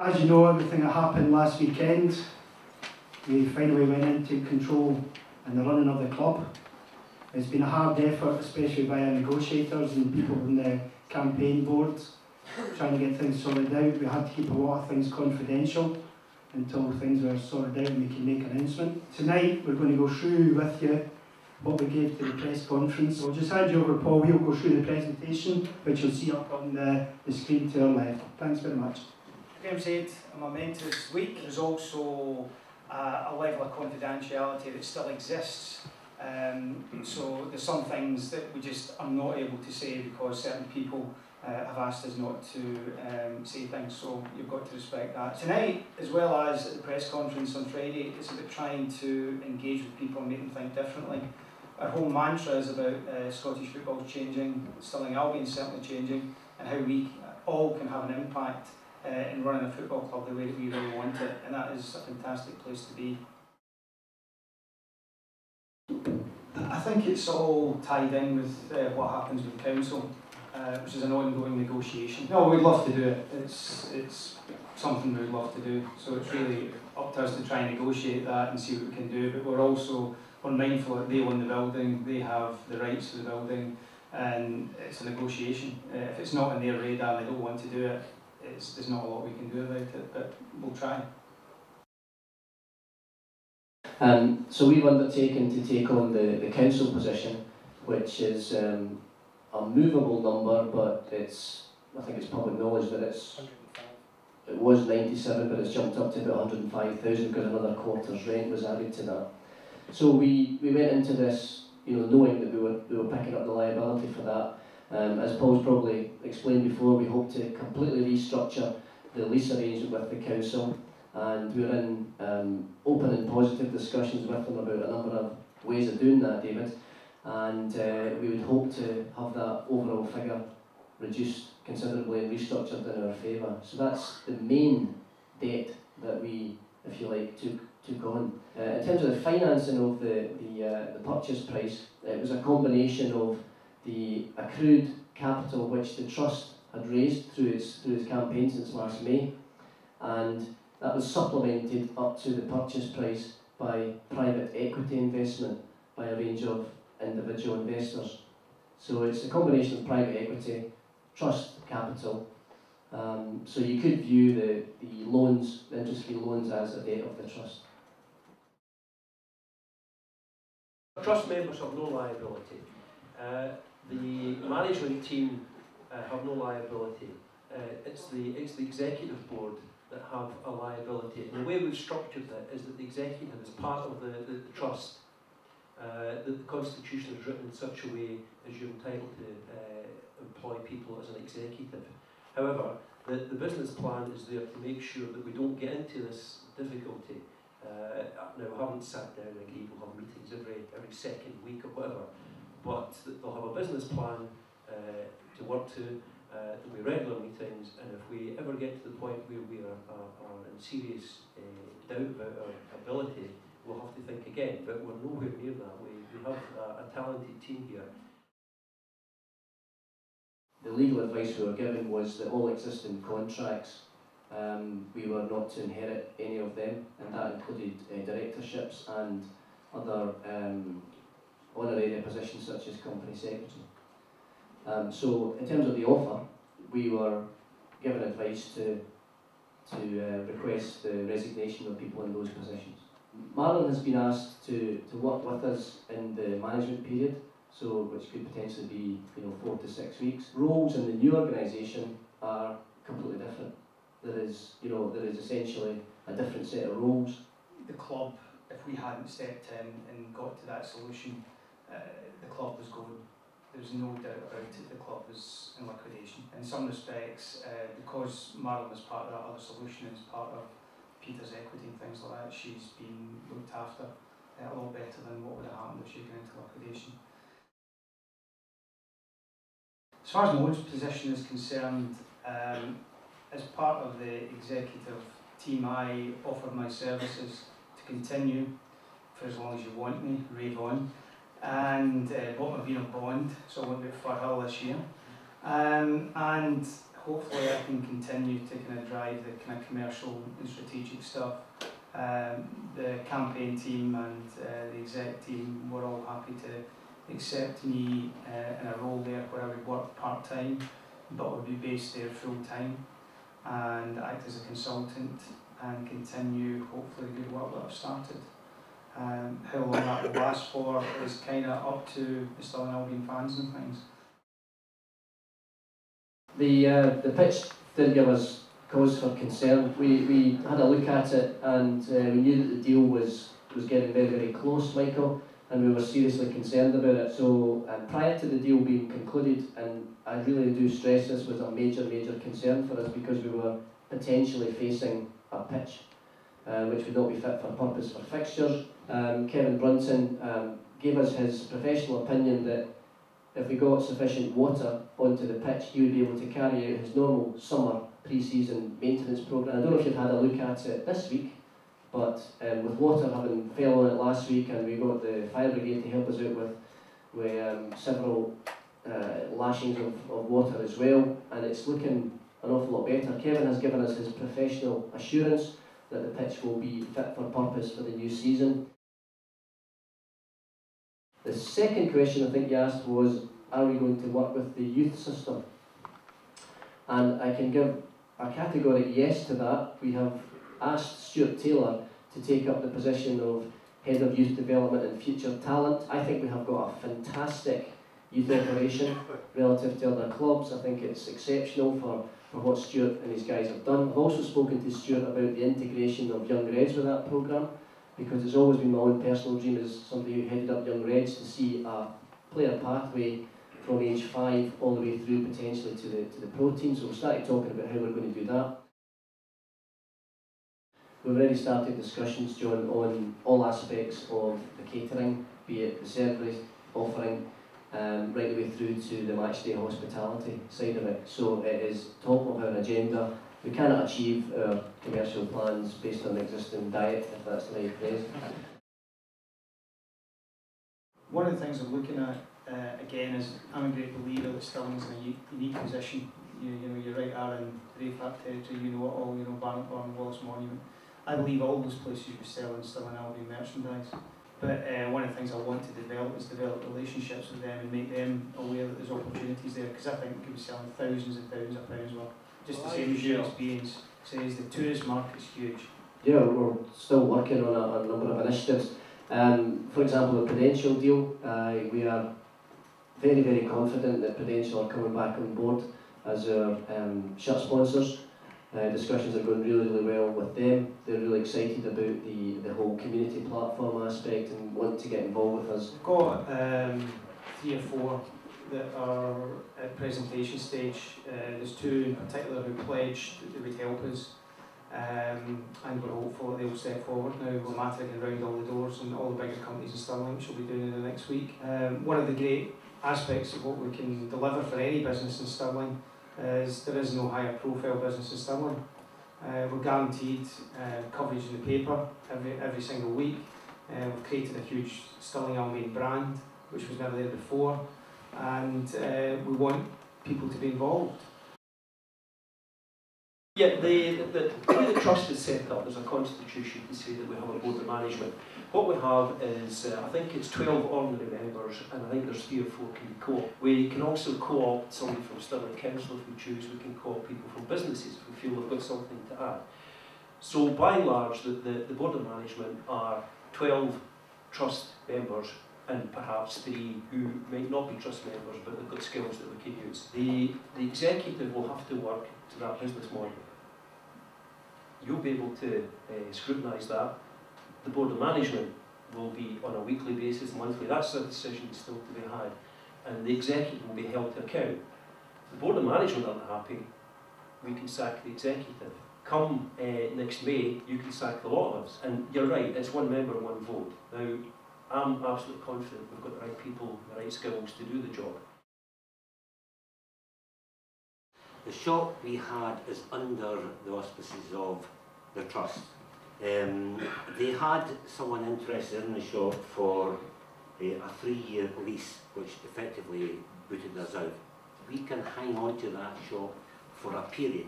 As you know, everything that happened last weekend, we finally went into control in the running of the club. It's been a hard effort, especially by our negotiators and people on the campaign board, trying to get things sorted out. We had to keep a lot of things confidential until things were sorted out and we can make an announcement. Tonight we're going to go through with you what we gave to the press conference. I'll just hand you over, Paul. We'll go through the presentation, which you'll see up on the screen to our left. Thanks very much. Graham said, I'm a mentor this week. There's also a level of confidentiality that still exists. So there's some things that we just are not able to say because certain people have asked us not to say things, so you've got to respect that. Tonight, as well as at the press conference on Friday, it's about trying to engage with people and make them think differently. Our whole mantra is about Scottish football changing, Stirling Albion certainly changing, and how we all can have an impact in running a football club the way that we really want it, and that is a fantastic place to be. I think it's all tied in with what happens with council, which is an ongoing negotiation. No, we'd love to do it. It's something we'd love to do. So it's really up to us to try and negotiate that and see what we can do. But we're mindful that they own the building, they have the rights to the building, and it's a negotiation. If it's not on their radar and they don't want to do it, there's not a lot we can do about it, but we'll try. So we've undertaken to take on the council position, which is a movable number, but I think it's public knowledge that it was 97, but it's jumped up to about 105,000 because another quarter's rent was added to that. So we went into this, knowing that we were picking up the liability for that. As Paul's probably explained before, we hope to completely restructure the lease arrangement with the council, and we're in open and positive discussions with them about a number of ways of doing that, David, and we would hope to have that overall figure reduced considerably and restructured in our favour. So that's the main debt that we, if you like, took on. In terms of the financing of the purchase price, it was a combination of the accrued capital which the trust had raised through its campaign since last May, and that was supplemented up to the purchase price by private equity investment by a range of individual investors. So it's a combination of private equity, trust capital, so you could view the loans, the interest-free loans, as a debt of the trust. Trust members have no liability. The management team have no liability. It's the executive board that have a liability. And the way we've structured it is that the executive is part of the trust. The constitution is written in such a way as you're entitled to employ people as an executive. However, the business plan is there to make sure that we don't get into this difficulty. Now, we haven't sat down and agreed we'll have meetings every second week or whatever, but they'll have a business plan to work to. There'll be regular meetings, and if we ever get to the point where we are in serious doubt about our ability, we'll have to think again, but we're nowhere near that. We have a talented team here. The legal advice we were given was that all existing contracts, we were not to inherit any of them, and that included directorships and other honorary positions such as company secretary. So in terms of the offer, we were given advice to request the resignation of people in those positions. Marlon has been asked to work with us in the management period, so which could potentially be 4 to 6 weeks. Roles in the new organisation are completely different. There is essentially a different set of roles. The club, if we hadn't stepped in and got to that solution, the club was going. There's no doubt about it, the club was in liquidation. In some respects, because Marlon was part of that other solution, as part of Peter's equity and things like that, she's been looked after a lot better than what would have happened if she'd gone into liquidation. As far as my own position is concerned, as part of the executive team, I offered my services to continue for as long as you want me, rave on, and bought my beer bond, so I went to Firhill this year, and hopefully I can continue to kind of drive the kind of commercial and strategic stuff. The campaign team and the exec team were all happy to accept me in a role there where I would work part-time but would be based there full-time and act as a consultant and continue hopefully the good work that I've started. How long that will last for is kind of up to the Stirling Albion fans and things. The pitch did give us cause for concern. We had a look at it and we knew that the deal was getting very, very close, Michael, and we were seriously concerned about it. So prior to the deal being concluded, and I really do stress this was a major, major concern for us because we were potentially facing a pitch which would not be fit for purpose for fixtures. Kevin Brunton gave us his professional opinion that if we got sufficient water onto the pitch, he would be able to carry out his normal summer pre-season maintenance programme. I don't know if you've had a look at it this week, but with water having fell on it last week, and we got the fire brigade to help us out with several lashings of water as well, and it's looking an awful lot better. Kevin has given us his professional assurance that the pitch will be fit for purpose for the new season. The second question I think you asked was, are we going to work with the youth system? And I can give a categoric yes to that. We have asked Stuart Taylor to take up the position of Head of Youth Development and Future Talent. I think we have got a fantastic youth operation relative to other clubs. I think it's exceptional for what Stuart and his guys have done. I've also spoken to Stuart about the integration of Young Reds with that programme, because it's always been my own personal dream as somebody who headed up Young Reds to see a player pathway from age 5 all the way through potentially to the pro team. So we started talking about how we're going to do that. We've already started discussions, John, on all aspects of the catering, be it the service offering, right the way through to the matchday hospitality side of it. So it is top of our agenda. We cannot achieve our commercial plans based on existing diet, if that's the right phrase. One of the things I'm looking at, again, is I'm a great believer that Stirling's in a unique position. You know, you're right, Aaron, Rayfap territory, you know it all, you know, Bannockburn, Wallace Monument. I believe all those places would sell Stirling Albion merchandise. But one of the things I want to develop is develop relationships with them and make them aware that there's opportunities there, because I think we could be selling thousands and thousands of pounds worth. Just the same as your experience says, the tourist market's huge. Yeah, we're still working on a number of initiatives. For example, the Prudential deal, we are very, very confident that Prudential are coming back on board as our shirt sponsors. Discussions are going really, really well with them. They're really excited about the whole community platform aspect and want to get involved with us. We've got 3 or 4 that are at presentation stage. There's 2 in particular who pledged that they would help us, and we're hopeful that they'll step forward now. We're mattering around all the doors and all the bigger companies in Stirling, which we'll be doing in the next week. One of the great aspects of what we can deliver for any business in Stirling is there is no higher profile business in Stirling. We're guaranteed coverage in the paper every single week. We've created a huge Stirling Albion brand, which was never there before, and we want people to be involved. Yeah, the way the trust is set up, there's a constitution to say that we have a board of management. What we have is, I think it's 12 ordinary members, and I think there's 3 or 4 can be co-op. We can also co-opt somebody from Stirling Council if we choose. We can co-opt people from businesses if we feel they've got something to add. So by and large, the board of management are 12 trust members and perhaps 3 who might not be trust members but they've got skills that we can use. The executive will have to work to that business model. You'll be able to scrutinise that. The board of management will be on a weekly basis, monthly. That's a decision still to be had. And the executive will be held to account. If the board of management aren't happy, we can sack the executive. Come next May, you can sack the lot of us. And you're right, it's 1 member, 1 vote. Now, I'm absolutely confident we've got the right people, the right skills to do the job. The shop we had is under the auspices of the trust. They had someone interested in the shop for a 3-year lease, which effectively booted us out. We can hang on to that shop for a period.